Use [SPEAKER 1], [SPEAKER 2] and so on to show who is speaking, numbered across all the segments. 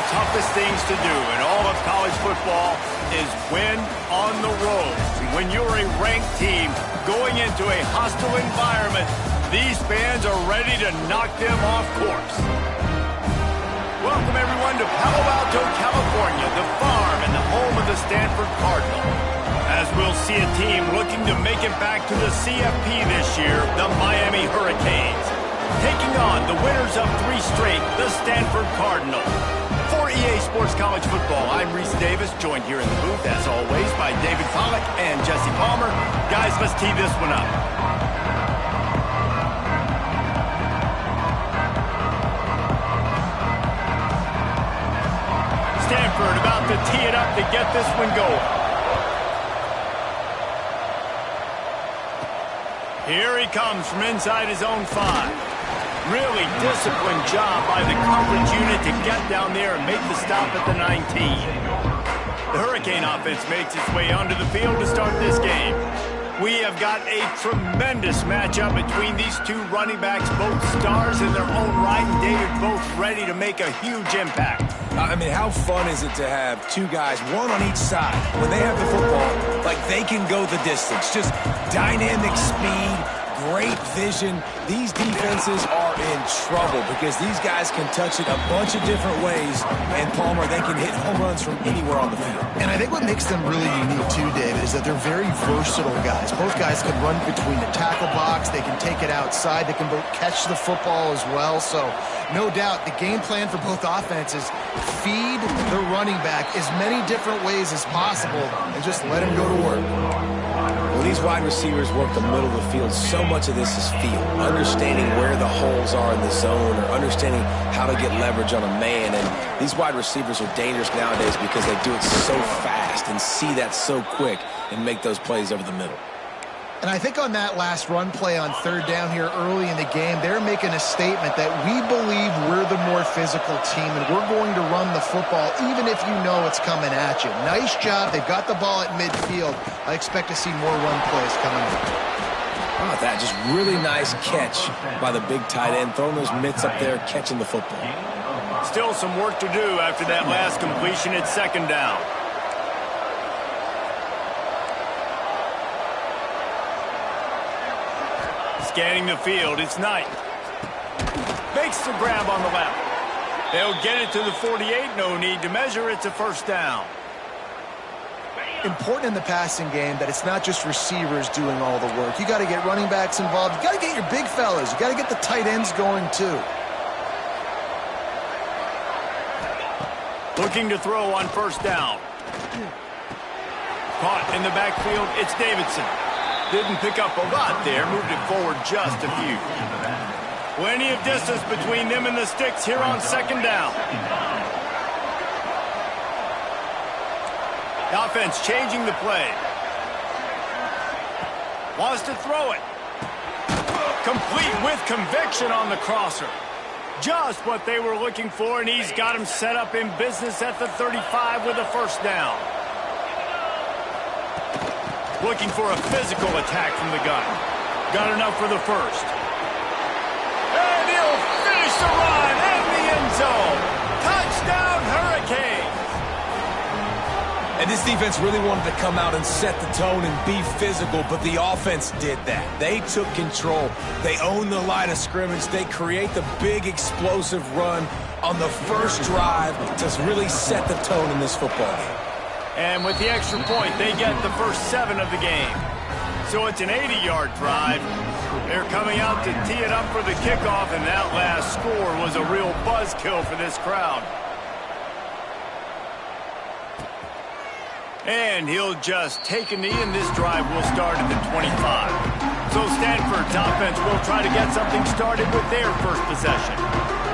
[SPEAKER 1] toughest things to do in all of college football is win on the road. When you're a ranked team going into a hostile environment, these fans are ready to knock them off course. Welcome, everyone, to Palo Alto, California, the farm and the home of the Stanford Cardinal. As we'll see a team looking to make it back to the CFP this year, the Miami Hurricanes. Taking on the winners of 3 straight, the Stanford Cardinal. For EA Sports College Football, I'm Reese Davis, joined here in the booth, as always, by David Pollack and Jesse Palmer. Guys, let's tee this one up. Stanford about to tee it up to get this one going. Here he comes from inside his own 5. Really disciplined job by the coverage unit to get down there and make the stop at the 19. The Hurricane offense makes its way onto the field to start this game. We have got a tremendous matchup between these 2 running backs, both stars in their own right, and David, both ready to make a huge impact.
[SPEAKER 2] I mean, how fun is it to have 2 guys, one on each side, when they have the football, like they can go the distance. Just dynamic speed, great vision. These defenses are in trouble because these guys can touch it a bunch of different ways, and Palmer, they can hit home runs from anywhere on the field.
[SPEAKER 3] And I think what makes them really unique too, David, is that they're very versatile guys. Both guys can run between the tackle box, they can take it outside, they can both catch the football as well. So no doubt the game plan for both offenses, feed the running back as many different ways as possible and just let him go to work.
[SPEAKER 2] When these wide receivers work the middle of the field, so much of this is feel. Understanding where the holes are in the zone or understanding how to get leverage on a man. And these wide receivers are dangerous nowadays because they do it so fast and see that so quick and make those plays over the middle.
[SPEAKER 3] And I think on that last run play on 3rd down here early in the game, they're making a statement that we believe we're the more physical team and we're going to run the football even if you know it's coming at you. Nice job. They've got the ball at midfield. I expect to see more run plays coming up.
[SPEAKER 2] How about that? Just really nice catch by the big tight end, throwing those mitts up there, catching the football.
[SPEAKER 1] Still some work to do after that last completion at 2nd down. Scanning the field, it's Knight. Makes the grab on the left. They'll get it to the 48, no need to measure, it's a 1st down.
[SPEAKER 3] Important in the passing game that it's not just receivers doing all the work. You got to get running backs involved. You got to get your big fellas. You got to get the tight ends going too.
[SPEAKER 1] Looking to throw on 1st down. Caught in the backfield, it's Davidson. Didn't pick up a lot there, moved it forward just a few. Plenty of distance between them and the sticks here on 2nd down. The offense changing the play. Wants to throw it. Complete with conviction on the crosser. Just what they were looking for, and he's got him set up in business at the 35 with a 1st down. Looking for a physical attack from the gun. Got enough for the 1st. And he'll finish the run in the end zone. Touchdown, Hurricanes.
[SPEAKER 2] And this defense really wanted to come out and set the tone and be physical, but the offense did that. They took control. They owned the line of scrimmage. They create the big explosive run on the 1st drive to really set the tone in this football game.
[SPEAKER 1] And with the extra point, they get the first 7 of the game. So it's an 80-yard drive. They're coming out to tee it up for the kickoff, and that last score was a real buzzkill for this crowd. And he'll just take a knee, and this drive will start at the 25. So Stanford's offense will try to get something started with their first possession.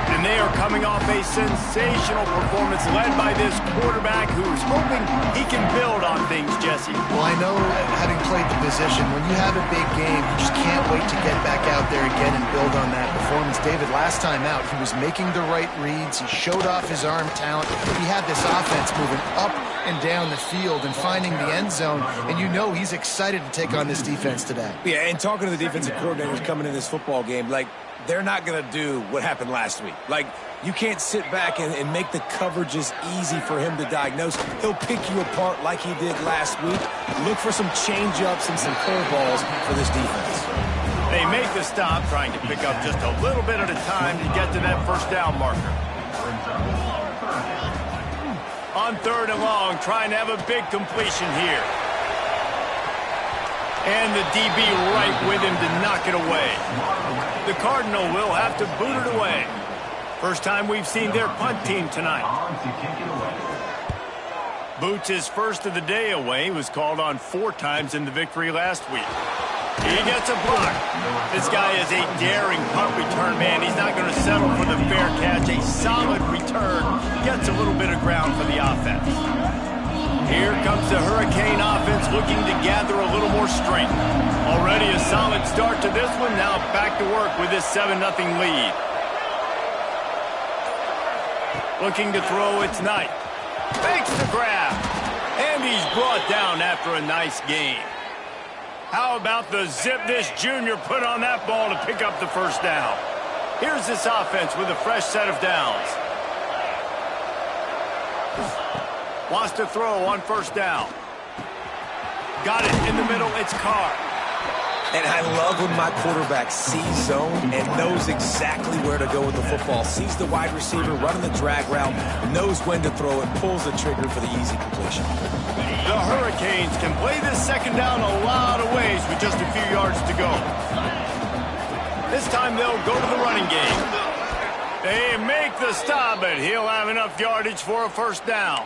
[SPEAKER 1] And they are coming off a sensational performance led by this quarterback who's hoping he can build on things, Jesse.
[SPEAKER 3] Well, I know, having played the position, when you have a big game, you just can't wait to get back out there again and build on that performance. David, last time out, he was making the right reads. He showed off his arm talent. He had this offense moving up and down the field and finding the end zone. And you know he's excited to take on this defense today.
[SPEAKER 2] Yeah, and talking to the defensive coordinators coming in this football game, like, they're not going to do what happened last week. Like, you can't sit back and make the coverages easy for him to diagnose. He'll pick you apart like he did last week. Look for some change-ups and some curveballs for this defense.
[SPEAKER 1] They make the stop, trying to pick up just a little bit at a time to get to that first down marker. On 3rd and long, trying to have a big completion here. And the DB right with him to knock it away. The Cardinal will have to boot it away. First time we've seen their punt team tonight. Boots his first of the day away. He was called on 4 times in the victory last week. He gets a block. This guy is a daring punt return man. He's not going to settle for the fair catch. A solid return. Gets a little bit of ground for the offense. Here comes the Hurricane offense looking to gather a little more strength. Already a solid start to this one. Now back to work with this 7-0 lead. Looking to throw, it's Knight. Fakes the grab. And he's brought down after a nice gain. How about the zip this junior put on that ball to pick up the first down? Here's this offense with a fresh set of downs. Wants to throw on first down. Got it in the middle, it's Carr.
[SPEAKER 2] And I love when my quarterback sees zone and knows exactly where to go with the football. Sees the wide receiver running the drag route, knows when to throw it, pulls the trigger for the easy completion.
[SPEAKER 1] The Hurricanes can play this second down a lot of ways with just a few yards to go. This time they'll go to the running game. They make the stop, but he'll have enough yardage for a first down.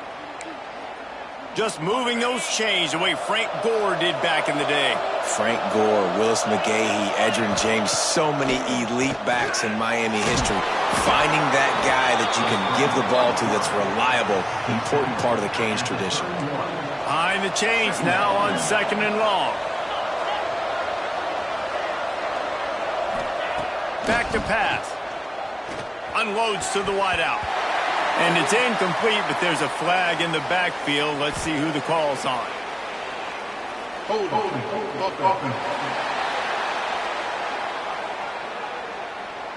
[SPEAKER 1] Just moving those chains the way Frank Gore did back in the day.
[SPEAKER 2] Frank Gore, Willis McGahee, Edgerrin James, so many elite backs in Miami history. Finding that guy that you can give the ball to that's reliable, important part of the Canes tradition.
[SPEAKER 1] Behind the chains now on 2nd and long. Back to pass. Unloads to the wideout. And it's incomplete, but there's a flag in the backfield. Let's see who the call's on.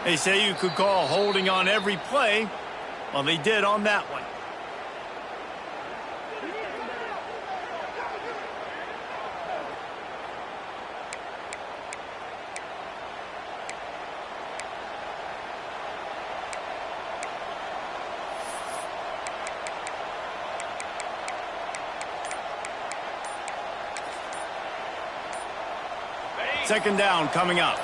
[SPEAKER 1] They say you could call holding on every play. Well, they did on that one. Second down coming up.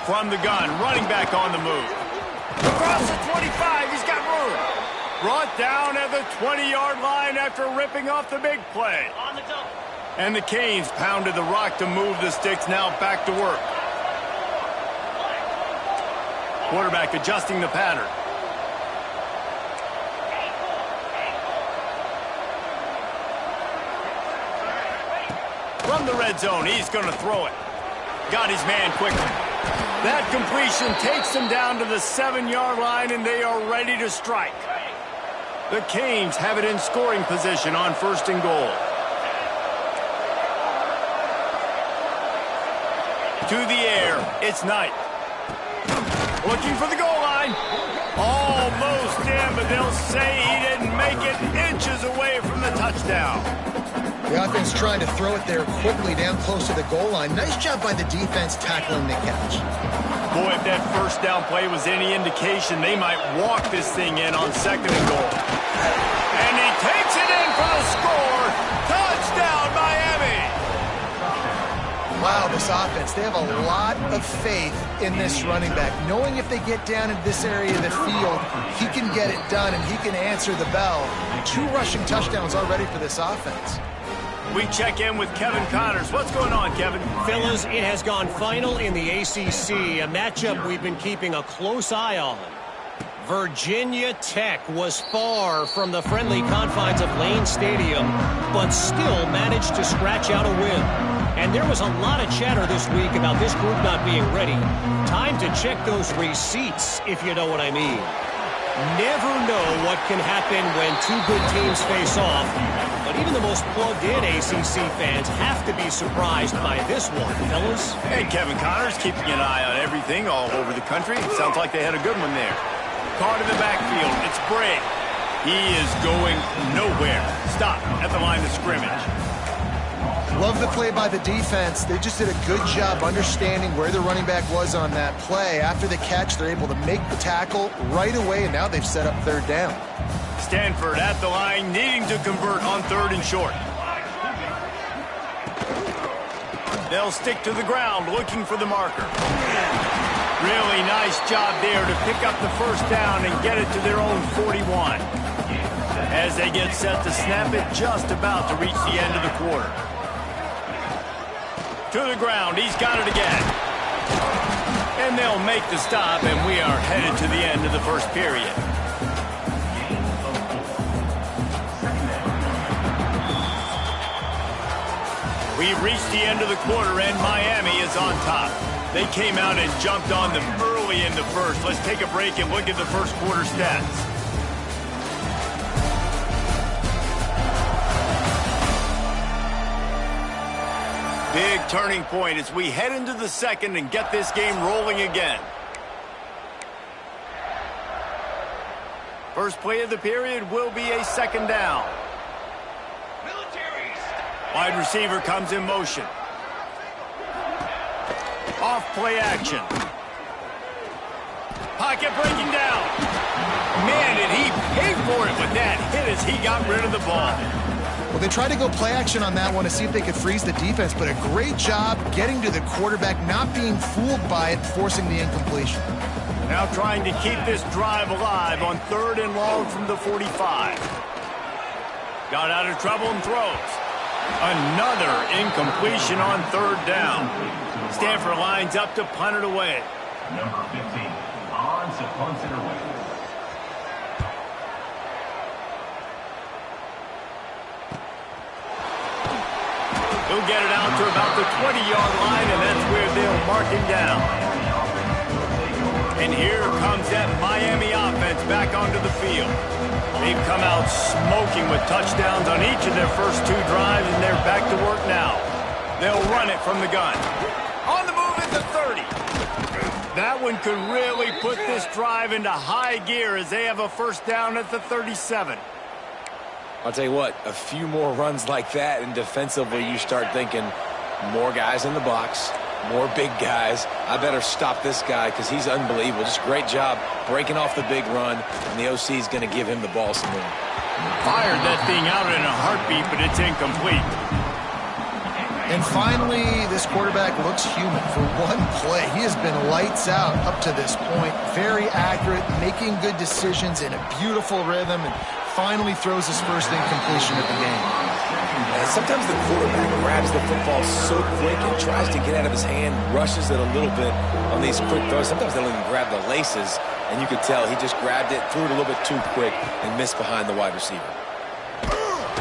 [SPEAKER 1] From the gun, running back on the move. Across the 25, he's got room. Brought down at the 20-yard line after ripping off the big play. And the Canes pounded the rock to move the sticks, now back to work. Quarterback adjusting the pattern. From the red zone, he's going to throw it. Got his man quickly. That completion takes them down to the 7-yard line, and they are ready to strike. The Canes have it in scoring position on 1st and goal. To the air, it's Knight. Looking for the goal line. Almost in, but they'll say he didn't make it, inches away from the touchdown.
[SPEAKER 3] The offense trying to throw it there quickly down close to the goal line. Nice job by the defense tackling the catch.
[SPEAKER 1] Boy, if that first down play was any indication, they might walk this thing in on 2nd and goal. And he takes it in for the score. Touchdown, Miami.
[SPEAKER 3] Wow, this offense, they have a lot of faith in this running back. Knowing if they get down into this area of the field, he can get it done and he can answer the bell. 2 rushing touchdowns already for this offense.
[SPEAKER 1] We check in with Kevin Connors. What's going on, Kevin?
[SPEAKER 4] Fellas, it has gone final in the ACC, a matchup we've been keeping a close eye on. Virginia Tech was far from the friendly confines of Lane Stadium, but still managed to scratch out a win. And there was a lot of chatter this week about this group not being ready. Time to check those receipts, if you know what I mean. Never know what can happen when two good teams face off, but even the most plugged-in ACC fans have to be surprised by this one, fellas.
[SPEAKER 1] And Kevin Connors keeping an eye on everything all over the country. Sounds like they had a good one there. Caught in the backfield. It's Bray. He is going nowhere. Stop at the line of scrimmage.
[SPEAKER 3] Love the play by the defense. They just did a good job understanding where the running back was on that play. After the catch, they're able to make the tackle right away, and now they've set up third down.
[SPEAKER 1] Stanford at the line, needing to convert on 3rd and short. They'll stick to the ground, looking for the marker. Really nice job there to pick up the first down and get it to their own 41. As they get set to snap it, just about to reach the end of the quarter. To the ground, he's got it again. And they'll make the stop, and we are headed to the end of the first period. We've reached the end of the quarter, and Miami is on top. They came out and jumped on them early in the first. Let's take a break and look at the first quarter stats. Big turning point as we head into the second and get this game rolling again. First play of the period will be a second down. Wide receiver comes in motion. Off play action. Pocket breaking down. Man, did he pay for it with that hit as he got rid of the ball.
[SPEAKER 3] Well, they tried to go play action on that one to see if they could freeze the defense, but a great job getting to the quarterback, not being fooled by it, forcing the incompletion.
[SPEAKER 1] Now trying to keep this drive alive on 3rd and long from the 45. Got out of trouble and throws. Another incompletion on 3rd down. Stanford lines up to punt it away.
[SPEAKER 5] Number 15, on to punt it away.
[SPEAKER 1] He'll get it out to about the 20-yard line, and that's where they'll mark him down. And here comes that Miami offense back onto the field. They've come out smoking with touchdowns on each of their first 2 drives, and they're back to work now. They'll run it from the gun. On the move at the 30. That one could really put this drive into high gear as they have a first down at the 37.
[SPEAKER 2] I'll tell you what, a few more runs like that, and defensively you start thinking more guys in the box, more big guys. I better stop this guy because he's unbelievable. Just great job breaking off the big run, and the OC is going to give him the ball some more.
[SPEAKER 1] Fired that thing out in a heartbeat, but it's incomplete.
[SPEAKER 3] And finally, this quarterback looks human for one play. He has been lights out up to this point. Very accurate, making good decisions in a beautiful rhythm, and finally throws his first incompletion of the game.
[SPEAKER 2] And sometimes the quarterback grabs the football so quick and tries to get out of his hand, rushes it a little bit on these quick throws. Sometimes they'll even grab the laces, and you could tell he just grabbed it, threw it a little bit too quick, and missed behind the wide receiver.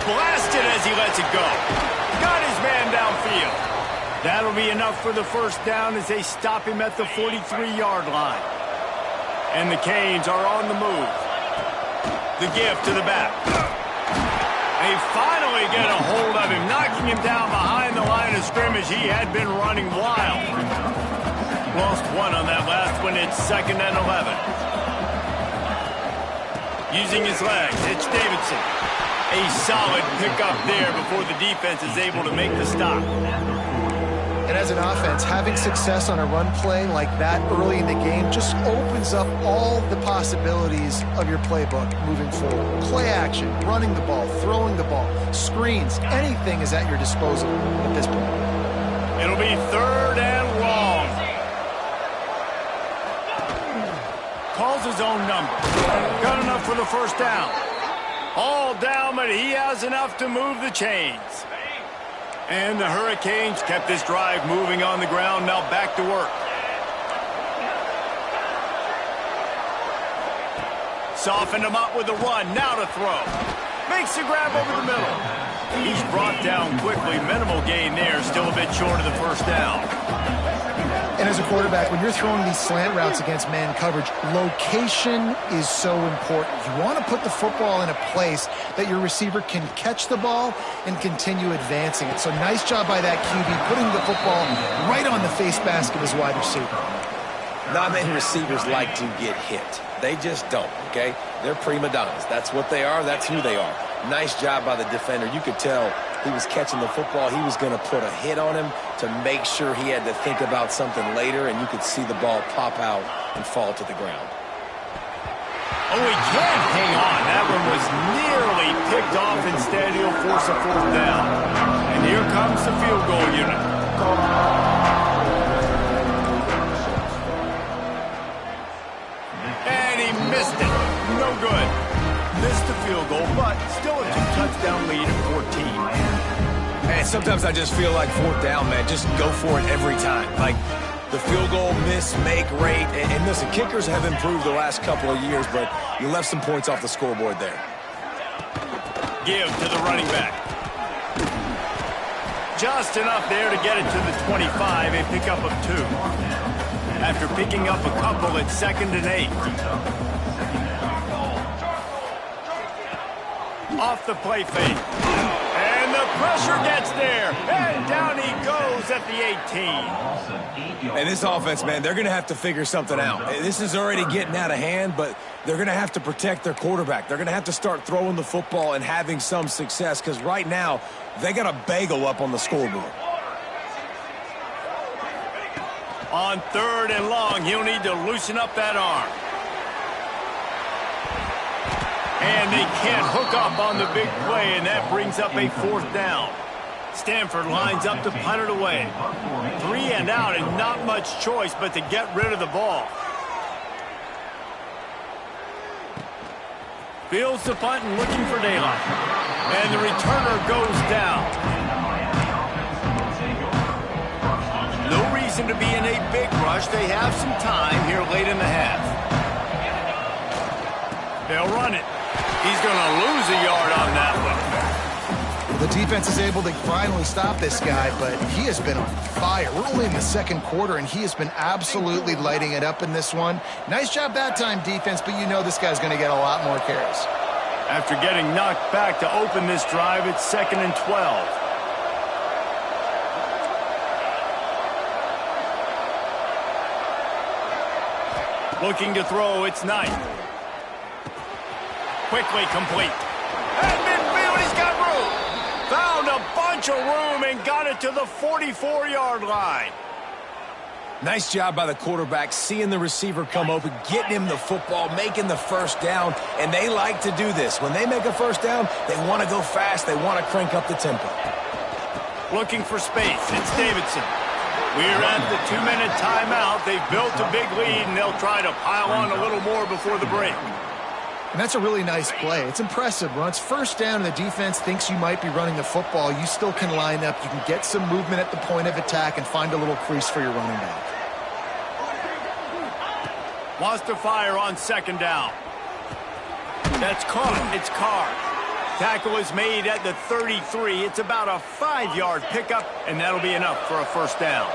[SPEAKER 1] Blasted as he lets it go. Got his man downfield. That'll be enough for the first down as they stop him at the 43-yard line. And the Canes are on the move. The gift to the back. They finally get a hold of him, knocking him down behind the line of scrimmage. He had been running wild. Lost one on that last one. It's 2nd and 11. Using his legs, it's Davidson. A solid pickup there before the defense is able to make the stop.
[SPEAKER 3] And as an offense, having success on a run play like that early in the game just opens up all the possibilities of your playbook moving forward. Play action, running the ball, throwing the ball, screens, anything is at your disposal at this point.
[SPEAKER 1] It'll be 3rd and long. Calls his own number. Got enough for the first down. All down, but he has enough to move the chains. And the Hurricanes kept this drive moving on the ground. Now back to work. Softened him up with a run. Now to throw. Makes the grab over the middle. He's brought down quickly. Minimal gain there. Still a bit short of the first down.
[SPEAKER 3] And as a quarterback, when you're throwing these slant routes against man coverage, location is so important. You want to put the football in a place that your receiver can catch the ball and continue advancing it. So nice job by that QB, putting the football right on the face mask of his wide receiver.
[SPEAKER 2] Not many receivers like to get hit. They just don't, okay? They're prima donnas. That's what they are. That's who they are. Nice job by the defender. You could tell he was catching the football. He was going to put a hit on him to make sure he had to think about something later, and you could see the ball pop out and fall to the ground.
[SPEAKER 1] Oh, he can't hang on. That one was nearly picked off. Instead, he'll force a fourth down. And here comes the field goal unit. And he missed it. No good. Missed the field goal, but still a 2-touchdown lead at 14.
[SPEAKER 2] Man, sometimes I just feel like fourth down, man. Just go for it every time. Like the field goal miss, make rate. And listen, kickers have improved the last couple of years, but you left some points off the scoreboard there.
[SPEAKER 1] Give to the running back. Just enough there to get it to the 25, a pickup of 2. After picking up a couple, it's 2nd and 8. Off the play fake. And the pressure gets there. And down he goes at the 18.
[SPEAKER 2] And this offense, man, they're going to have to figure something out. This is already getting out of hand, but they're going to have to protect their quarterback. They're going to have to start throwing the football and having some success, because right now they got a bagel up on the scoreboard.
[SPEAKER 1] On 3rd and long, he'll need to loosen up that arm. And they can't hook up on the big play, and that brings up a 4th down. Stanford lines up to punt it away. 3 and out, and not much choice but to get rid of the ball. Fields the punt and looking for daylight. And the returner goes down. No reason to be in a big rush. They have some time here late in the half. They'll run it. He's going to lose a yard on that one.
[SPEAKER 3] The defense is able to finally stop this guy, but he has been on fire. We're only in the 2nd quarter, and he has been absolutely lighting it up in this one. Nice job that time, defense, but you know this guy's going to get a lot more carries.
[SPEAKER 1] After getting knocked back to open this drive, it's 2nd and 12. Looking to throw, it's Knight. Quickly complete. At midfield, he's got room. Found a bunch of room and got it to the 44-yard line.
[SPEAKER 2] Nice job by the quarterback, seeing the receiver come open, getting him the football, making the first down, and they like to do this. When they make a first down, they want to go fast. They want to crank up the tempo.
[SPEAKER 1] Looking for space. It's Davidson. We're at the 2-minute timeout. They've built a big lead, and they'll try to pile on a little more before the break.
[SPEAKER 3] And that's a really nice play. It's impressive. When it's first down and the defense thinks you might be running the football, you still can line up. You can get some movement at the point of attack and find a little crease for your running back.
[SPEAKER 1] Wants to fire on 2nd down. That's caught. It's Carr. Tackle is made at the 33. It's about a 5-yard pickup, and that'll be enough for a first down.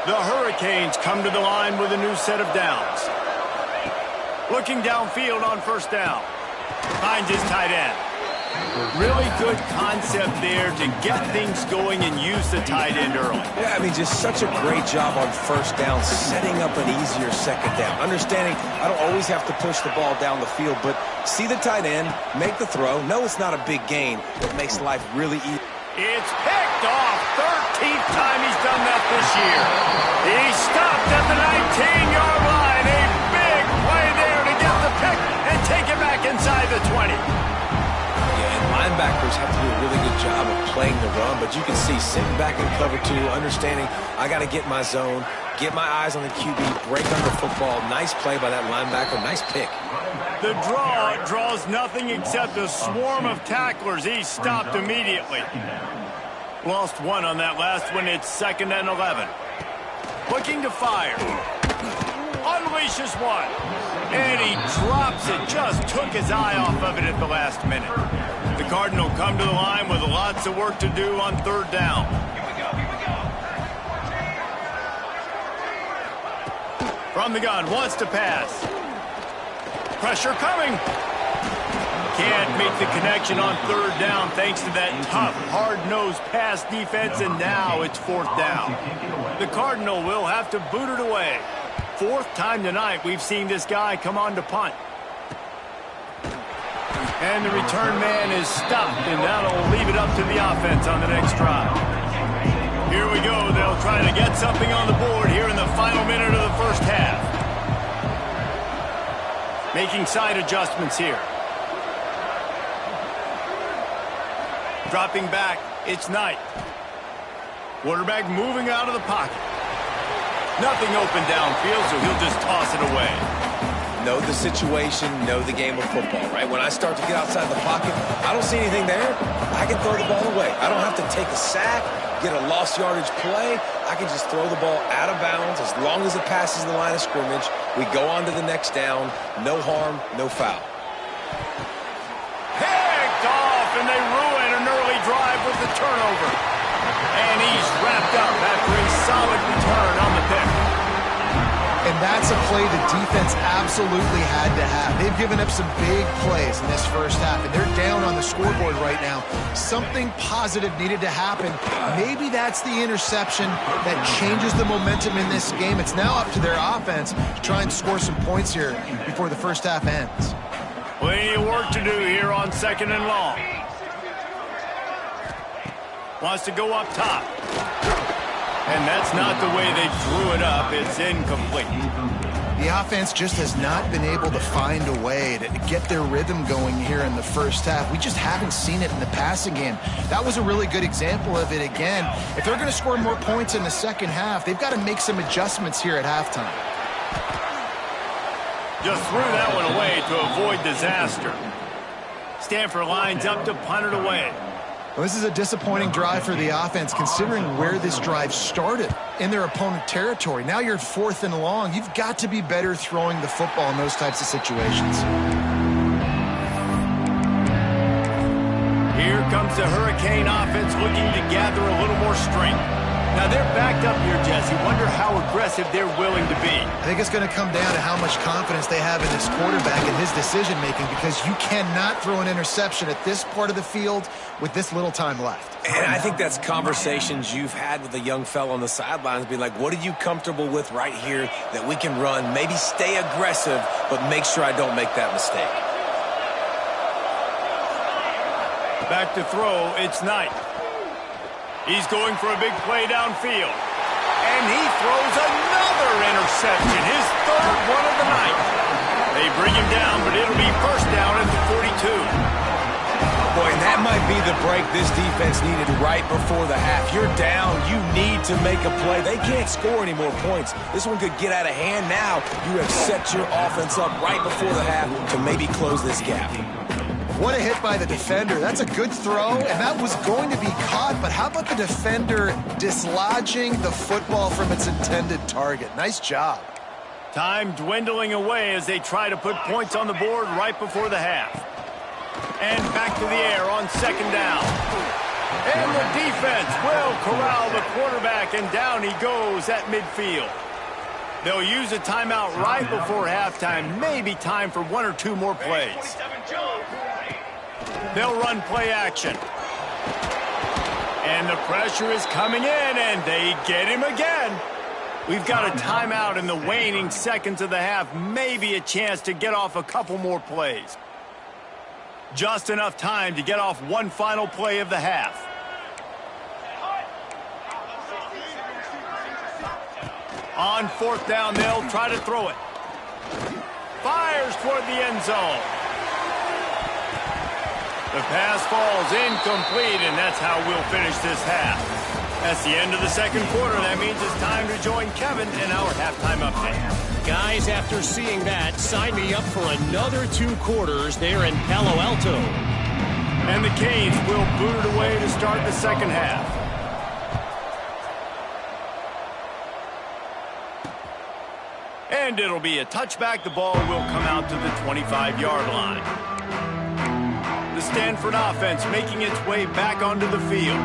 [SPEAKER 1] The Hurricanes come to the line with a new set of downs. Looking downfield on first down. Finds his tight end. Really good concept there to get things going and use the tight end early.
[SPEAKER 2] Yeah, I mean, just such a great job on first down, setting up an easier 2nd down. Understanding I don't always have to push the ball down the field, but see the tight end, make the throw. No, it's not a big gain. It makes life really easy.
[SPEAKER 1] It's picked off. 13th time he's done that this year. He stopped at the 19-yard line. A big play there to get the pick and take it back inside the 20.
[SPEAKER 2] Linebackers have to do a really good job of playing the run, but you can see sitting back in cover 2, understanding I got to get my zone, get my eyes on the QB, break on the football. Nice play by that linebacker. Nice pick.
[SPEAKER 1] The draw draws nothing except a swarm of tacklers. He stopped immediately. Lost one on that last one. It's 2nd and 11. Looking to fire. Unleashes one. And he drops it, just took his eye off of it at the last minute. The Cardinal come to the line with lots of work to do on third down. From the gun, wants to pass. Pressure coming. Can't make the connection on third down thanks to that tough, hard-nosed pass defense, and now it's fourth down. The Cardinal will have to boot it away. Fourth time tonight we've seen this guy come on to punt. And the return man is stopped, and that'll leave it up to the offense on the next drive. Here we go. They'll try to get something on the board here in the final minute of the first half. Making side adjustments here. Dropping back, it's Knight. Quarterback moving out of the pocket. Nothing open downfield, so he'll just toss it away.
[SPEAKER 2] Know the situation, know the game of football, right? When I start to get outside the pocket, I don't see anything there. I can throw the ball away. I don't have to take a sack, get a lost yardage play. I can just throw the ball out of bounds as long as it passes the line of scrimmage. We go on to the next down. No harm, no foul.
[SPEAKER 1] Picked off, and they ruin an early drive with the turnover. And he's wrapped up after a solid return on the pick.
[SPEAKER 3] And that's a play the defense absolutely had to have. They've given up some big plays in this first half, and they're down on the scoreboard right now. Something positive needed to happen. Maybe that's the interception that changes the momentum in this game. It's now up to their offense to try and score some points here before the first half ends.
[SPEAKER 1] Plenty of work to do here on second and long. Wants to go up top. And that's not the way they drew it up. It's incomplete.
[SPEAKER 3] The offense just has not been able to find a way to get their rhythm going here in the first half. We just haven't seen it in the passing game. That was a really good example of it again. If they're going to score more points in the second half, they've got to make some adjustments here at halftime.
[SPEAKER 1] Just threw that one away to avoid disaster. Stanford lines up to punt it away.
[SPEAKER 3] Well, this is a disappointing drive for the offense considering where this drive started in their opponent territory. Now you're fourth and long. You've got to be better throwing the football in those types of situations.
[SPEAKER 1] Here comes the Hurricane offense looking to gather a little more strength. Now they're backed up here, Jesse. Wonder how aggressive they're willing to be.
[SPEAKER 3] I think it's going to come down to how much confidence they have in this quarterback and his decision-making, because you cannot throw an interception at this part of the field with this little time left.
[SPEAKER 2] And I think that's conversations you've had with a young fella on the sidelines, being like, what are you comfortable with right here that we can run? Maybe stay aggressive, but make sure I don't make that mistake.
[SPEAKER 1] Back to throw, it's Knight. He's going for a big play downfield. And he throws another interception, his third one of the night. They bring him down, but it'll be first down at the 42.
[SPEAKER 2] Boy, and that might be the break this defense needed right before the half. You're down. You need to make a play. They can't score any more points. This one could get out of hand now. You have set your offense up right before the half to maybe close this gap.
[SPEAKER 3] What a hit by the defender. That's a good throw, and that was going to be caught, but how about the defender dislodging the football from its intended target? Nice job.
[SPEAKER 1] Time dwindling away as they try to put points on the board right before the half. And back to the air on second down. And the defense will corral the quarterback, and down he goes at midfield. They'll use a timeout right before halftime. Maybe time for one or two more plays. They'll run play action. And the pressure is coming in, and they get him again. We've got a timeout in the waning seconds of the half. Maybe a chance to get off a couple more plays. Just enough time to get off one final play of the half. On fourth down, they'll try to throw it. Fires toward the end zone. The pass falls incomplete, and that's how we'll finish this half. That's the end of the second quarter. That means it's time to join Kevin in our halftime update.
[SPEAKER 4] Guys, after seeing that, sign me up for another 2 quarters there in Palo Alto.
[SPEAKER 1] And the Canes will boot it away to start the second half. And it'll be a touchback. The ball will come out to the 25-yard line. The Stanford offense making its way back onto the field.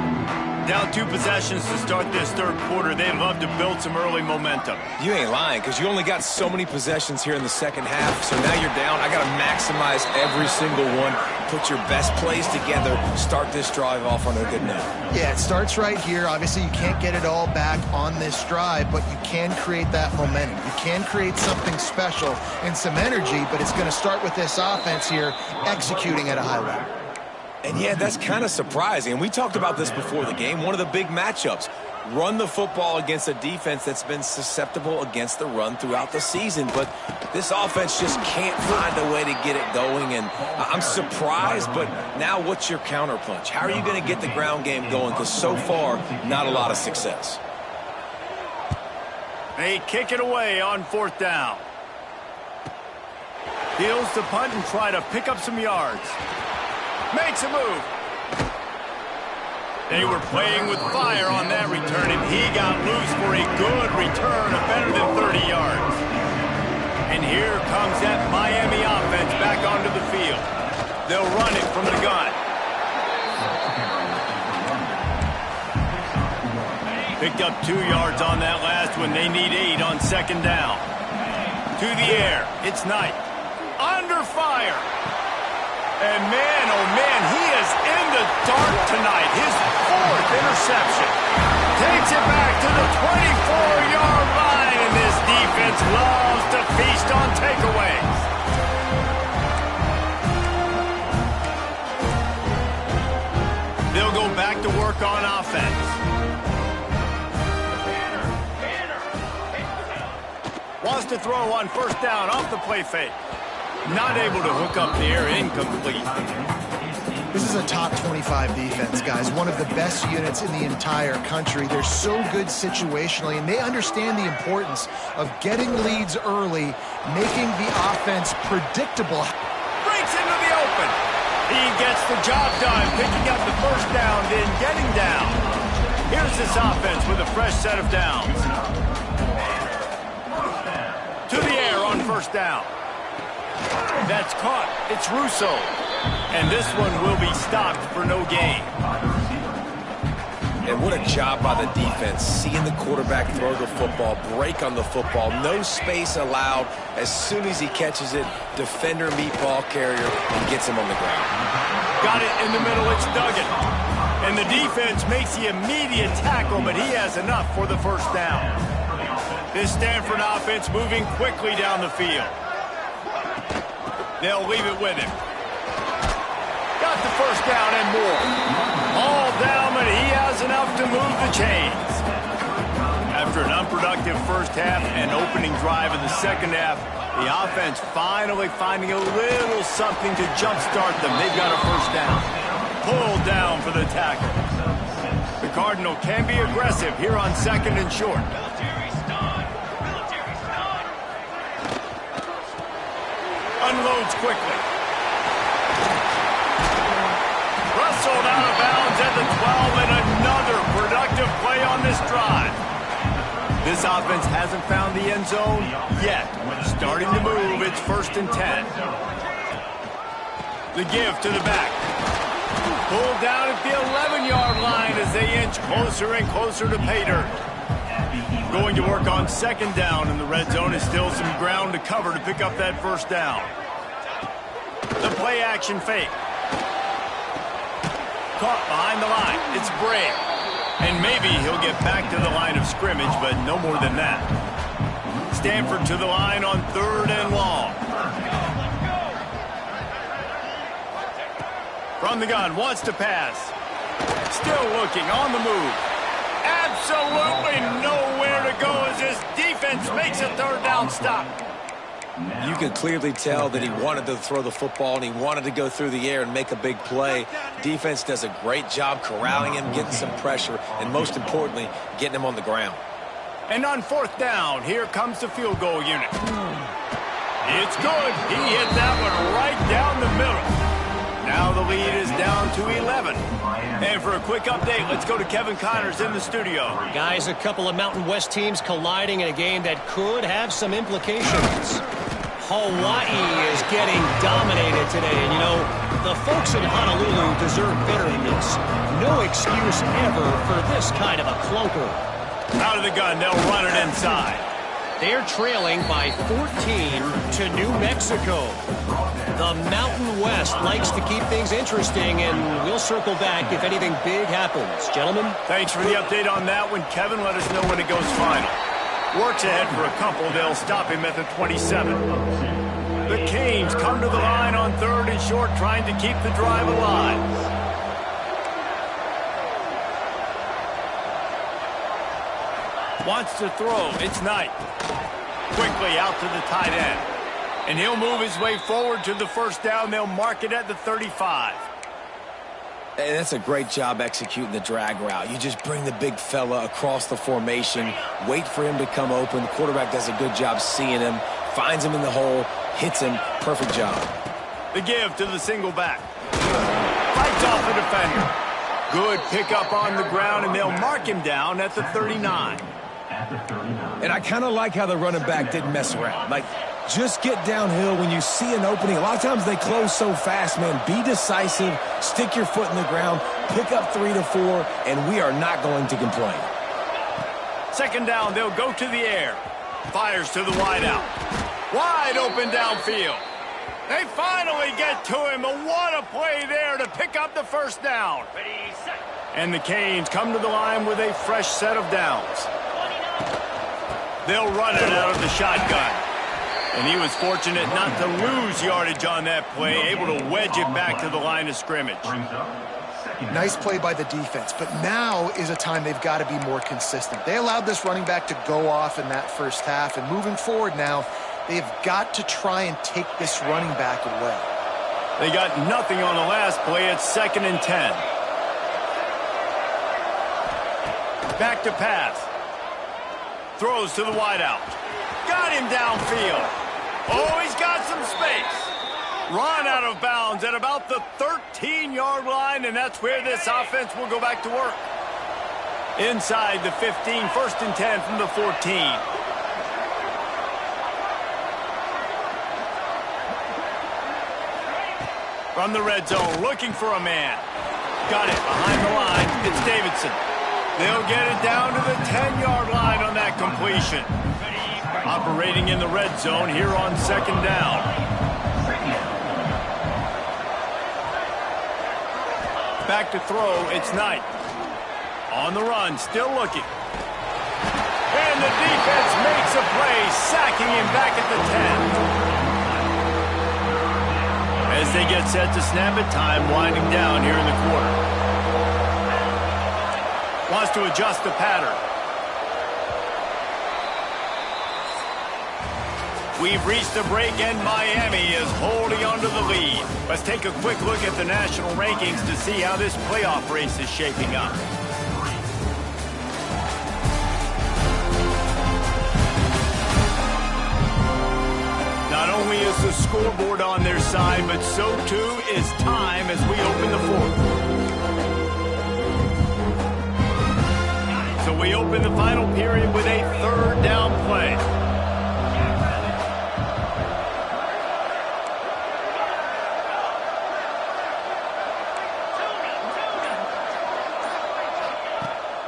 [SPEAKER 1] Down 2 possessions to start this third quarter. They'd love to build some early momentum.
[SPEAKER 2] You ain't lying, because you only got so many possessions here in the second half, so now you're down. I got to maximize every single one. Put your best plays together. Start this drive off on a good note.
[SPEAKER 3] Yeah, it starts right here. Obviously, you can't get it all back on this drive, but you can create that momentum. You can create something special and some energy, but it's going to start with this offense here executing at a high level.
[SPEAKER 2] And yeah, that's kind of surprising. And we talked about this before the game. One of the big matchups. Run the football against a defense that's been susceptible against the run throughout the season. But this offense just can't find a way to get it going. And I'm surprised, but now what's your counterpunch? How are you going to get the ground game going? Because so far, not a lot of success.
[SPEAKER 1] They kick it away on 4th down. Heels to punt and try to pick up some yards. Makes a move. They were playing with fire on that return, and he got loose for a good return of better than 30 yards. And here comes that Miami offense back onto the field. They'll run it from the gun. Picked up 2 yards on that last one. They need 8 on 2nd down. To the air. It's Knight. Under fire. And man, oh man, he is in the dark tonight. His 4th interception. Takes it back to the 24-yard line, and this defense loves to feast on takeaways. They'll go back to work on offense. Wants to throw on 1st down off the play fake. Not able to hook up the air, incomplete.
[SPEAKER 3] This is a top 25 defense, guys. One of the best units in the entire country. They're so good situationally, and they understand the importance of getting leads early, making the offense predictable.
[SPEAKER 1] Breaks into the open. He gets the job done, picking up the 1st down, then getting down. Here's this offense with a fresh set of downs. To the air on 1st down. That's caught. It's Russo. And this one will be stopped for no gain.
[SPEAKER 2] And what a job by the defense. Seeing the quarterback throw the football, break on the football, no space allowed. As soon as he catches it, defender meet ball carrier and gets him on the ground.
[SPEAKER 1] Got it in the middle. It's Duggan. And the defense makes the immediate tackle, but he has enough for the 1st down. This Stanford offense moving quickly down the field. They'll leave it with him. Got the 1st down and more. All down, but he has enough to move the chains. After an unproductive 1st half and opening drive in the 2nd half, the offense finally finding a little something to jumpstart them. They've got a 1st down. Pulled down for the tackle. The Cardinal can be aggressive here on 2nd and short. Unloads quickly. Rustled out of bounds at the 12, and another productive play on this drive. This offense hasn't found the end zone yet. Starting to move. It's 1st and 10. The give to the back. Pulled down at the 11-yard line as they inch closer and closer to pay dirt. Going to work on 2nd down in the red zone. Is still some ground to cover to pick up that 1st down. The play action fake. Caught behind the line. It's Bray. And maybe he'll get back to the line of scrimmage, but no more than that. Stanford to the line on 3rd and long. From the gun, wants to pass. Still looking, on the move. Absolutely nowhere to go as this defense makes a 3rd down stop.
[SPEAKER 2] You could clearly tell that he wanted to throw the football and he wanted to go through the air and make a big play. Defense does a great job corralling him, getting some pressure, and most importantly, getting him on the ground.
[SPEAKER 1] And on 4th down, here comes the field goal unit. It's good. He hit that one right down the middle. Now the lead is down to 11. And for a quick update, let's go to Kevin Connors in the studio.
[SPEAKER 4] Guys, a couple of Mountain West teams colliding in a game that could have some implications. Hawaii is getting dominated today. And, you know, the folks in Honolulu deserve better than this. No excuse ever for this kind of a clunker.
[SPEAKER 1] Out of the gun, they'll run it inside.
[SPEAKER 4] They're trailing by 14 to New Mexico. The Mountain West likes to keep things interesting, and we'll circle back if anything big happens. Gentlemen?
[SPEAKER 1] Thanks for the update on that one, Kevin. Let us know when it goes final. Works ahead for a couple. They'll stop him at the 27. The Canes come to the line on 3rd and short, trying to keep the drive alive. Wants to throw. It's Knight. Quickly out to the tight end. And he'll move his way forward to the first down. They'll mark it at the 35.
[SPEAKER 2] And that's a great job executing the drag route. You just bring the big fella across the formation, wait for him to come open. The quarterback does a good job seeing him, finds him in the hole, hits him. Perfect job.
[SPEAKER 1] The give to the single back. Fights off the defender. Good pickup on the ground, and they'll mark him down at the 39.
[SPEAKER 2] And I kind of like how the running back didn't mess around. Like, just get downhill when you see an opening. A lot of times they close so fast, man. Be decisive, stick your foot in the ground, pick up 3 to 4, and we are not going to complain.
[SPEAKER 1] Second down, they'll go to the air. Fires to the wideout. Wide open downfield. They finally get to him, but what a play there to pick up the first down. And the Canes come to the line with a fresh set of downs. They'll run it out of the shotgun. And he was fortunate not to lose yardage on that play, able to wedge it back to the line of scrimmage.
[SPEAKER 3] Nice play by the defense, but now is a time they've got to be more consistent. They allowed this running back to go off in that first half, and moving forward now, they've got to try and take this running back away.
[SPEAKER 1] They got nothing on the last play. It's 2nd and 10. Back to pass. Throws to the wideout. Got him downfield. Oh, he's got some space. Run out of bounds at about the 13-yard line, and that's where this offense will go back to work. Inside the 15, 1st and 10 from the 14. From the red zone, looking for a man. Got it behind the line. It's Davidson. They'll get it down to the 10-yard line on that completion. Operating in the red zone here on 2nd down. Back to throw, it's Knight. On the run, still looking. And the defense makes a play, sacking him back at the 10. As they get set to snap it, time winding down here in the quarter. Wants to adjust the pattern. We've reached the break, and Miami is holding onto the lead. Let's take a quick look at the national rankings to see how this playoff race is shaping up. Not only is the scoreboard on their side, but so too is time as we open the 4th. So we open the final period with a 3rd down play.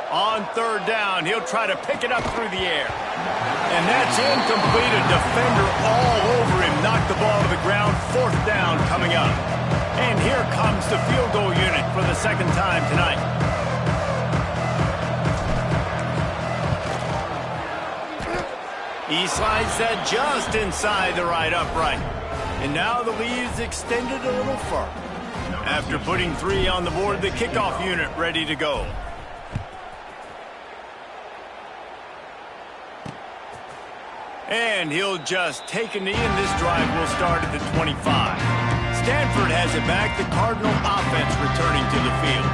[SPEAKER 1] On 3rd down, he'll try to pick it up through the air. And that's incomplete. A defender all over him. Knocked the ball to the ground. 4th down coming up. And here comes the field goal unit for the 2nd time tonight. He slides that just inside the right upright. And now the lead is extended a little further. After putting 3 on the board, the kickoff unit ready to go. And he'll just take a knee, and this drive will start at the 25. Stanford has it back, the Cardinal offense returning to the field.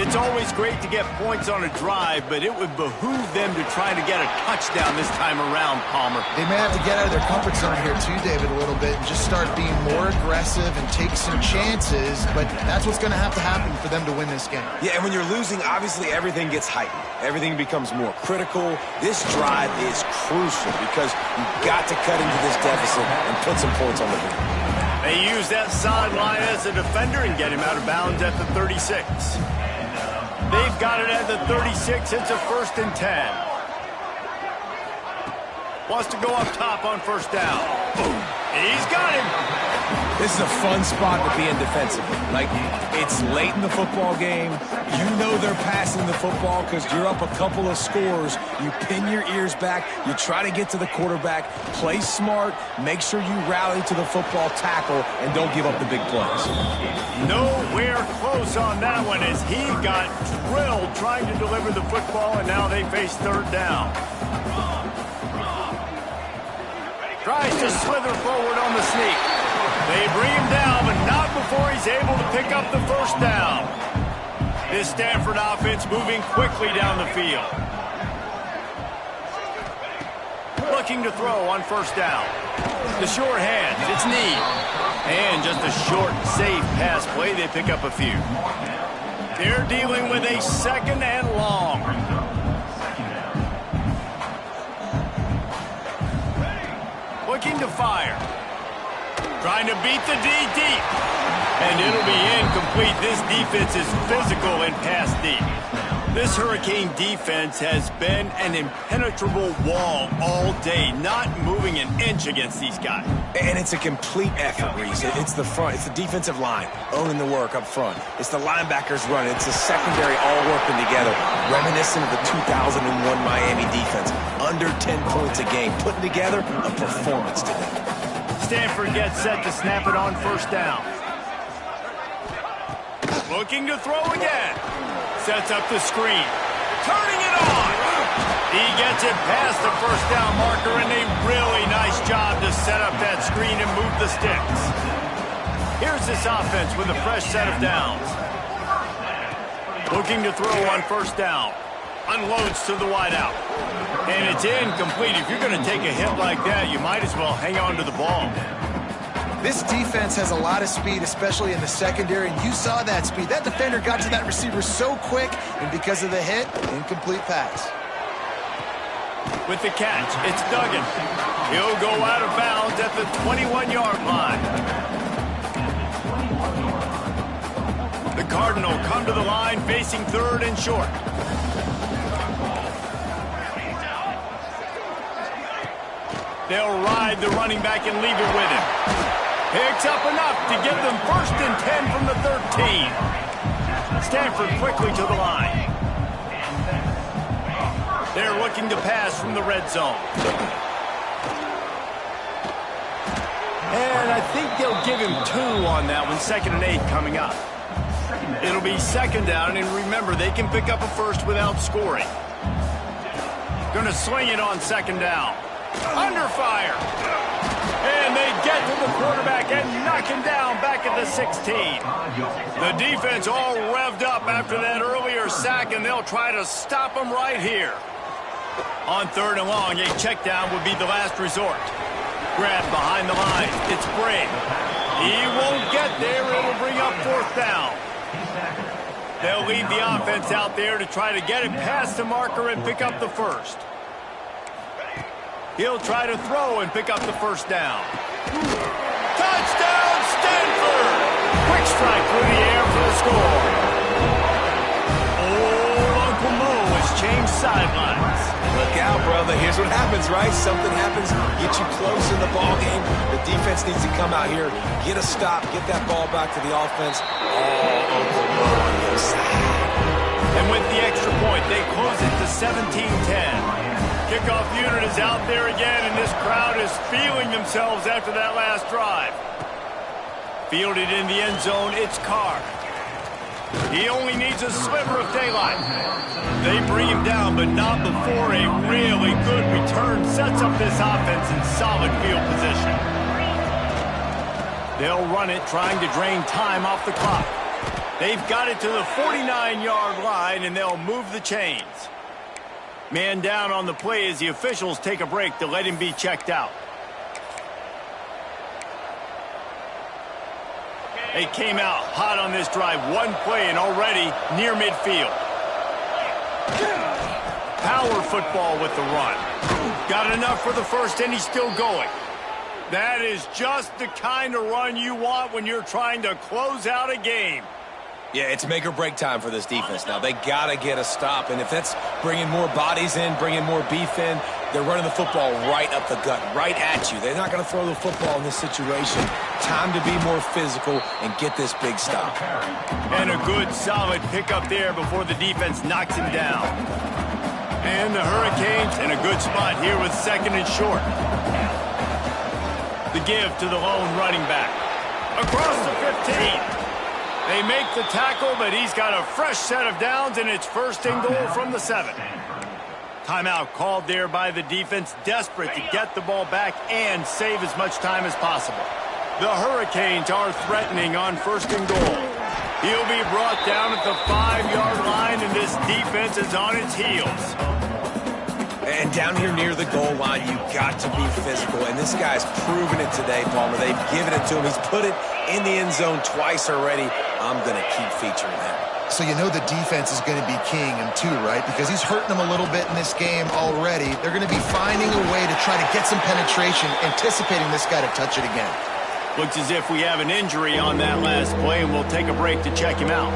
[SPEAKER 1] It's always great to get points on a drive, but it would behoove them to try to get a touchdown this time around, Palmer.
[SPEAKER 3] They may have to get out of their comfort zone here too, David, a little bit and just start being more aggressive and take some chances, but that's what's going to happen for them to win this game.
[SPEAKER 2] Yeah, and when you're losing, obviously everything gets heightened. Everything becomes more critical. This drive is crucial because you've got to cut into this deficit and put some points on the board.
[SPEAKER 1] They use that sideline as a defender and get him out of bounds at the 36. They've got it at the 36. It's a 1st and 10. Wants to go up top on 1st down. He's got him.
[SPEAKER 2] This is a fun spot to be in defensively. Like, it's late in the football game. You know they're passing the football because you're up a couple of scores. You pin your ears back. You try to get to the quarterback. Play smart. Make sure you rally to the football tackle and don't give up the big plays.
[SPEAKER 1] Nowhere close on that one as he got drilled trying to deliver the football, and now they face 3rd down. Tries to slither forward on the sneak. They bring him down, but not before he's able to pick up the 1st down. This Stanford offense moving quickly down the field. Looking to throw on 1st down. The short hand, it's Need. And just a short, safe pass play, they pick up a few. They're dealing with a 2nd and long. Looking to fire. Trying to beat the D deep. And it'll be incomplete. This defense is physical and pass deep. This Hurricane defense has been an impenetrable wall all day, not moving an inch against these guys.
[SPEAKER 2] And it's a complete effort, Reese. It's the front. It's the defensive line owning the work up front. It's the linebackers running. It's the secondary all working together, reminiscent of the 2001 Miami defense. Under 10 points a game, putting together a performance today.
[SPEAKER 1] Stanford gets set to snap it on 1st down. Looking to throw again. Sets up the screen. Turning it on. He gets it past the 1st down marker, and a really nice job to set up that screen and move the sticks. Here's this offense with a fresh set of downs. Looking to throw on 1st down. Unloads to the wideout. And it's incomplete. If you're going to take a hit like that, you might as well hang on to the ball.
[SPEAKER 3] This defense has a lot of speed, especially in the secondary, and you saw that speed. That defender got to that receiver so quick, and because of the hit, incomplete pass.
[SPEAKER 1] With the catch, it's Duggan. He'll go out of bounds at the 21-yard line. The Cardinal come to the line facing 3rd and short. They'll ride the running back and leave it with him. Picks up enough to give them 1st and 10 from the 13. Stanford quickly to the line. They're looking to pass from the red zone. And I think they'll give him 2 on that one, 2nd and 8 coming up. It'll be 2nd down, and remember, they can pick up a 1st without scoring. Gonna swing it on 2nd down. Under fire. And they get to the quarterback and knock him down back at the 16. The defense all revved up after that earlier sack, and they'll try to stop him right here. On 3rd and long, a check down would be the last resort. Grab behind the line. It's Brigg. He won't get there. It'll bring up 4th down. They'll leave the offense out there to try to get it past the marker and pick up the 1st. He'll try to throw and pick up the 1st down. Touchdown, Stanford! Quick strike through the air for the score. Old Uncle Mo has changed sidelines.
[SPEAKER 2] Look out, brother. Here's what happens, right? Something happens, get you close in the ball game. The defense needs to come out here, get a stop, get that ball back to the offense. Oh, Uncle Mo on the other side.
[SPEAKER 1] And with the extra point, they close it to 17-10. Kickoff unit is out there again, and this crowd is feeling themselves after that last drive. Fielded in the end zone, it's Carr. He only needs a sliver of daylight. They bring him down, but not before a really good return sets up this offense in solid field position. They'll run it, trying to drain time off the clock. They've got it to the 49-yard line, and they'll move the chains. Man down on the play as the officials take a break to let him be checked out. They came out hot on this drive. One play and already near midfield. Power football with the run. Got enough for the first, and he's still going. That is just the kind of run you want when you're trying to close out a game.
[SPEAKER 2] Yeah, it's make or break time for this defense now. They got to get a stop, and if that's bringing more bodies in, bringing more beef in, they're running the football right up the gut, right at you. They're not going to throw the football in this situation. Time to be more physical and get this big stop.
[SPEAKER 1] And a good, solid pickup there before the defense knocks him down. And the Hurricanes in a good spot here with second and short. The give to the lone running back. Across the 15. They make the tackle, but he's got a fresh set of downs, and it's first and goal from the 7. Timeout called there by the defense, desperate to get the ball back and save as much time as possible. The Hurricanes are threatening on first and goal. He'll be brought down at the 5-yard line, and this defense is on its heels.
[SPEAKER 2] And down here near the goal line, you've got to be physical. And this guy's proven it today, Palmer. They've given it to him. He's put it in the end zone twice already. I'm going to keep featuring him.
[SPEAKER 3] So you know the defense is going to be keying him too, right? Because he's hurting them a little bit in this game already. They're going to be finding a way to try to get some penetration, anticipating this guy to touch it again.
[SPEAKER 1] Looks as if we have an injury on that last play, and we'll take a break to check him out.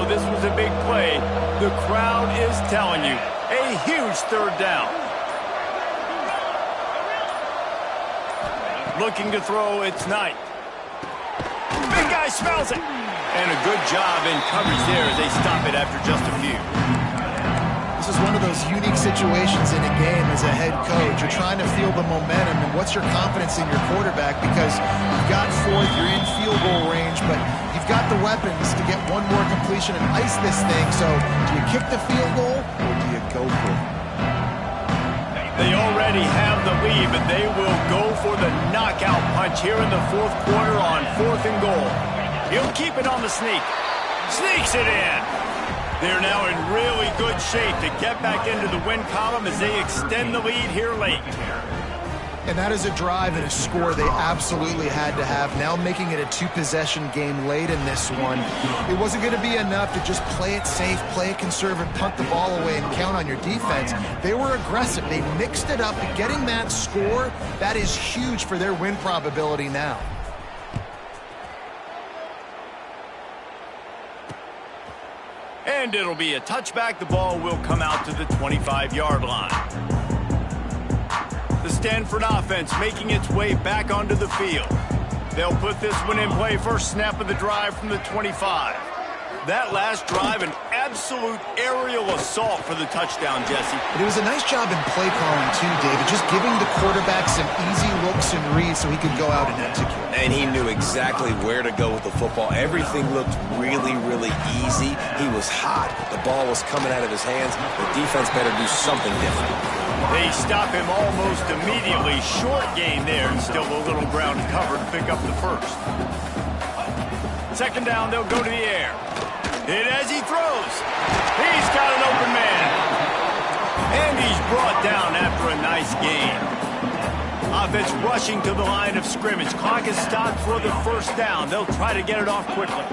[SPEAKER 1] This was a big play. The crowd is telling you. A huge third down. Looking to throw, it's Knight. Big guy smells it. And a good job in coverage there as they stop it after just a few.
[SPEAKER 3] This is one of those unique situations in a game as a head coach. You're trying to feel the momentum, and what's your confidence in your quarterback? Because you've got fourth, you're in field goal range, but you've got the weapons to get one more completion and ice this thing. So do you kick the field goal or do you go for it?
[SPEAKER 1] They already have the lead, but they will go for the knockout punch here in the fourth quarter on fourth and goal. He'll keep it on the sneak. Sneaks it in. They're now in really good shape to get back into the win column as they extend the lead here late.
[SPEAKER 3] And that is a drive and a score they absolutely had to have. Now making it a two-possession game late in this one. It wasn't going to be enough to just play it safe, play it conservative, punt the ball away, and count on your defense. They were aggressive. They mixed it up. And getting that score, that is huge for their win probability now.
[SPEAKER 1] And it'll be a touchback. The ball will come out to the 25-yard line. The Stanford offense making its way back onto the field. They'll put this one in play first snap of the drive from the 25. That last drive, an absolute aerial assault for the touchdown, Jesse.
[SPEAKER 3] But it was a nice job in play calling too, David, just giving the quarterback some easy looks and reads so he could go out and execute.
[SPEAKER 2] And he knew exactly where to go with the football. Everything looked really, really easy. He was hot. The ball was coming out of his hands. The defense better do something different.
[SPEAKER 1] They stop him almost immediately. Short gain there, and still a little ground to cover to pick up the first. Second down, they'll go to the air. Hit as he throws. He's got an open man. And he's brought down after a nice gain. Offense rushing to the line of scrimmage. Clock is stopped for the first down. They'll try to get it off quickly.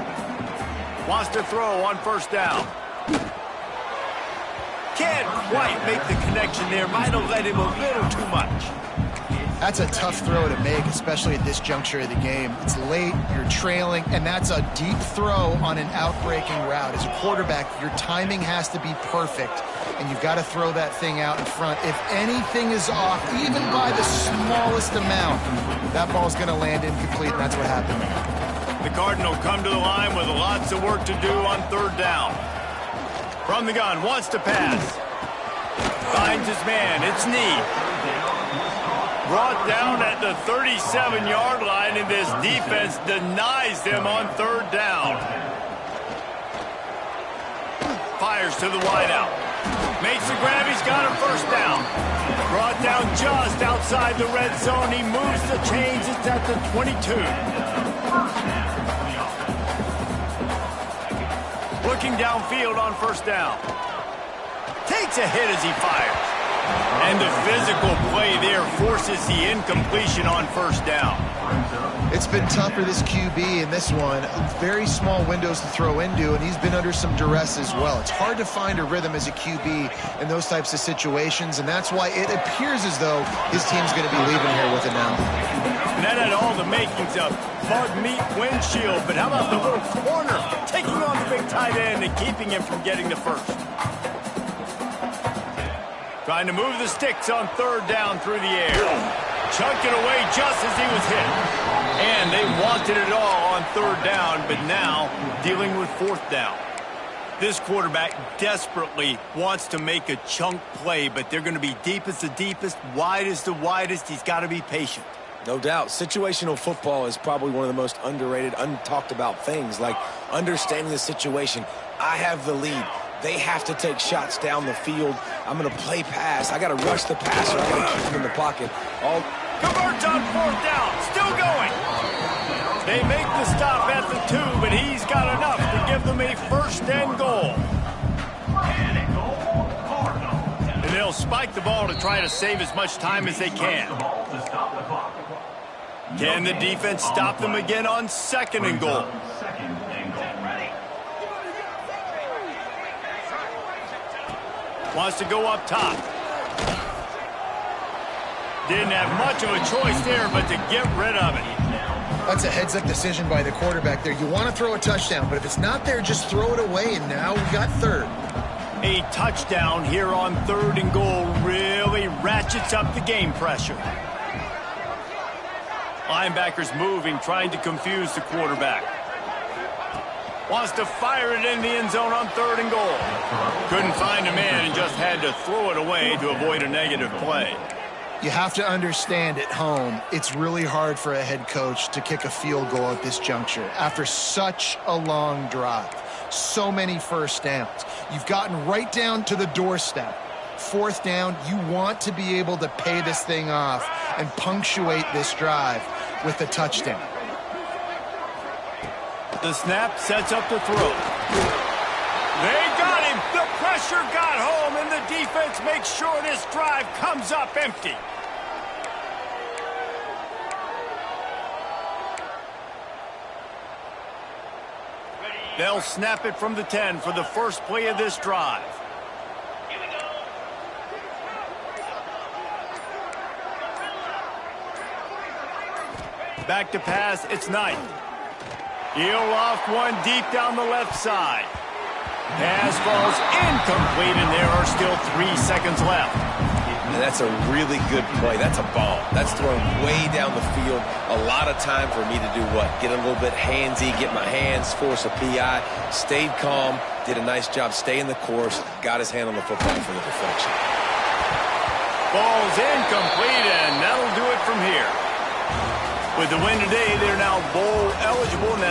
[SPEAKER 1] Wants to throw on first down. Can't quite make the connection there. Might have let him a little too much.
[SPEAKER 3] That's a tough throw to make, especially at this juncture of the game. It's late, you're trailing, and that's a deep throw on an out-breaking route. As a quarterback, your timing has to be perfect, and you've got to throw that thing out in front. If anything is off, even by the smallest amount, that ball's going to land incomplete, and that's what happened.
[SPEAKER 1] The Cardinal come to the line with lots of work to do on third down. From the gun, wants to pass. Finds his man, it's Need. Brought down at the 37-yard line, and this defense denies them on third down. fires to the wideout. Makes the grab. He's got him first down. Brought down just outside the red zone. He moves the chains. It's at the 22. Looking downfield on first down. Takes a hit as he fires. And the physical play there forces the incompletion on first down.
[SPEAKER 3] It's been tough for this QB in this one. Very small windows to throw into, and he's been under some duress as well. It's hard to find a rhythm as a QB in those types of situations, and that's why it appears as though his team's going to be leaving here with it now.
[SPEAKER 1] And that had all the makings of bug meat windshield, but how about the little corner taking on the big tight end and keeping him from getting the first? Trying to move the sticks on third down through the air. Chunked it away just as he was hit. And they wanted it all on third down, but now dealing with fourth down. This quarterback desperately wants to make a chunk play, but they're going to be deep as the deepest, wide as the widest. He's got to be patient.
[SPEAKER 2] No doubt. Situational football is probably one of the most underrated, untalked about things, like understanding the situation. I have the lead. They have to take shots down the field. I'm going to play pass. I got to rush the passer. I got to keep him in the pocket.
[SPEAKER 1] Converts on fourth down. Still going. They make the stop at the 2, but he's got enough to give them a first and goal. And they'll spike the ball to try to save as much time as they can. Can the defense stop them again on second and goal? Wants to go up top. Didn't have much of a choice there, but to get rid of it.
[SPEAKER 3] That's a heads-up decision by the quarterback there. You want to throw a touchdown, but if it's not there, just throw it away, and now we got third.
[SPEAKER 1] A touchdown here on third and goal really ratchets up the game pressure. Linebackers moving, trying to confuse the quarterback. Wants to fire it in the end zone on third and goal. Couldn't find a man and just had to throw it away to avoid a negative play.
[SPEAKER 3] You have to understand at home, it's really hard for a head coach to kick a field goal at this juncture after such a long drive. So many first downs. You've gotten right down to the doorstep. Fourth down, you want to be able to pay this thing off and punctuate this drive with a touchdown.
[SPEAKER 1] The snap sets up the throw. They got him. The pressure got home, and the defense makes sure this drive comes up empty. They'll snap it from the 10 for the first play of this drive. Back to pass, it's Knight. He'll loft one deep down the left side. Pass falls incomplete, and there are still 3 seconds left.
[SPEAKER 2] And that's a really good play. That's a ball. That's thrown way down the field. A lot of time for me to do what? Get a little bit handsy, get my hands, force a PI. Stayed calm, did a nice job staying the course, got his hand on the football for the deflection.
[SPEAKER 1] Ball's incomplete, and that'll do it from here. With the win today, they're now bowl eligible, and